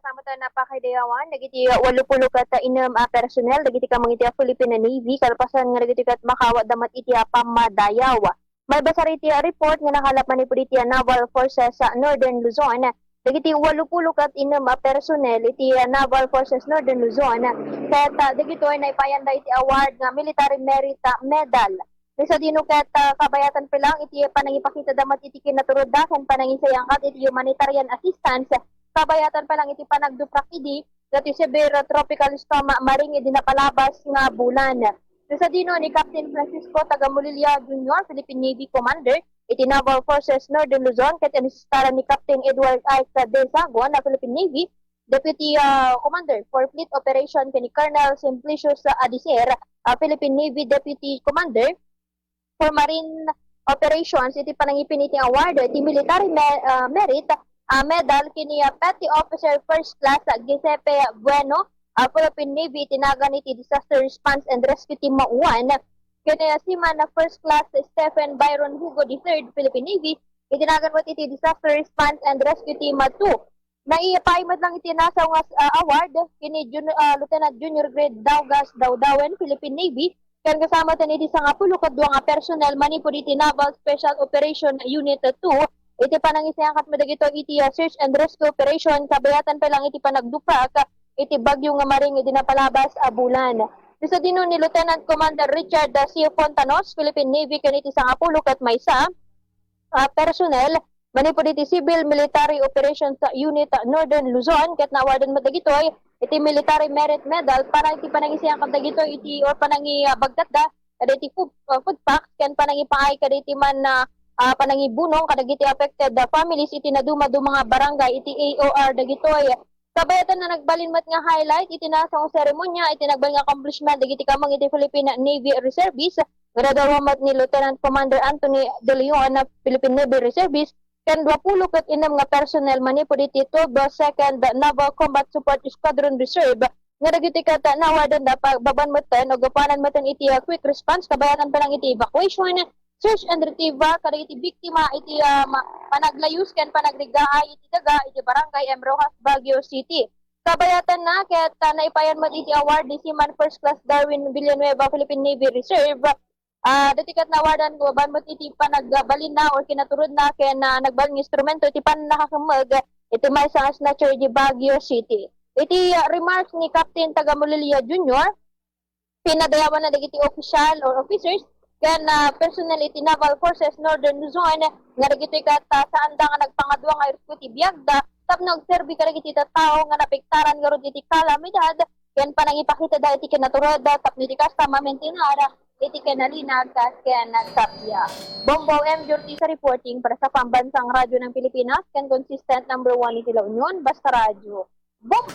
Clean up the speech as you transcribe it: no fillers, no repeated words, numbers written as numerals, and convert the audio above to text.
kasama tayo napakaidayawan, dagiti 80 kat inem personnel, dagiti kamang iti Philippine Navy, kalpasan nga dagiti kat makawa damat iti pamadayaw. May basar iti report nga nakalap man iti Naval Forces sa Northern Luzon, dagiti 80 kat inem personnel iti Naval Forces Northern Luzon, kat dagito ay naipayanda iti award nga Military Merit Medal. Sa dino kat kabayatan pa lang iti panangipakita damat iti kinaturod da ken panangisayang kat iti humanitarian assistance kabayatan pa lang iti panagduprak idi dati severe tropical storm maring idi napalabas nga bulan. Sa dino ni Captain Francisco Tagamulilya Jr., Philippine Navy Commander, iti Naval Forces Northern Luzon, ket inisistara ni Captain Edward Ike De Saguan na Philippine Navy, Deputy Commander for Fleet Operation ken ni Colonel Simplicius Adiser, Philippine Navy Deputy Commander for Marine Operations, iti panangipin iti award iti Military Merit Medal kini Petty Officer First Class Giuseppe Bueno, Philippine Navy, itinagan iti Disaster Response and Rescue Team 1, kini Seaman First Class Stephen Byron Hugo III, Philippine Navy, itinagan mo iti Disaster Response and Rescue Team 2. Naipaimad lang iti nasa award kini Lieutenant Junior Grade Daugas Daudawen, Philippine Navy, kan kasama tan iti 12 nga personnel manipod iti Naval Special Operation Unit 2, iti panangisayangkat mo dagito iti search and rescue operation kabayatan pa lang iti panagduprak iti bagyo nga maring iti napalabas bulan. Sa dino ni Lieutenant Commander Richard C. Fontanos, Philippine Navy, kan iti 10 kat maysa personnel manipod iti Civil Military Operations Unit Northern Luzon, ket nawarden mo dagitoy iti Military Merit Medal para iti panangisayangkat dagito iti or panangi bagdat da iti food packs ken panangi paay kaditi man panangibunong kadagiti affected families iti nadumadu mga barangay iti AOR dagitoy. Kabayatan na nagbalinmat nga highlight iti nasang seremonya iti nagbalin nga accomplishment dagiti kamang iti Philippine Navy Reservists gradawat ni Lieutenant Commander Anthony De Leon na Philippine Navy Reservists ken 20 ket inem nga personnel manipod iti 2nd Naval Combat Support Squadron Reserve nga dagiti kat nawadan da pagbaban meten o gapanan meten iti quick response kabayatan pa lang iti evacuation, search and retrieve kadagiti biktima iti panaglayus ken panagrigaay iti daga iti barangay Rojas, Baguio City. Kabayatan na ket naipayan mo iti award ni Seaman First Class Darwin Villanueva, Philippine Navy Reserve. Dati kat nawadan ko ban mo iti panagbalin na or kinaturod na ken nagbaling instrumento iti panakakamag iti may sangas na di Baguio City. Iti remarks ni Captain Tagamulilya Jr., pinadayawan na dagiti official or officers ken personnel iti Naval Forces Northern Luzon nga dagiti kat saan da nga nagpangadwa nga rescue ti biagda tapno nagserbi ka dagiti tattao nga napiktaran nga iti kalamidad ken panangipakita da iti kinaturod tapno iti kasta mamentinara iti kinalinag ken nagtapya. Bombo M. Jorti sa reporting para sa Pambansang Radyo ng Pilipinas ken consistent number 1 iti La Union, Basta Radio. Bombo!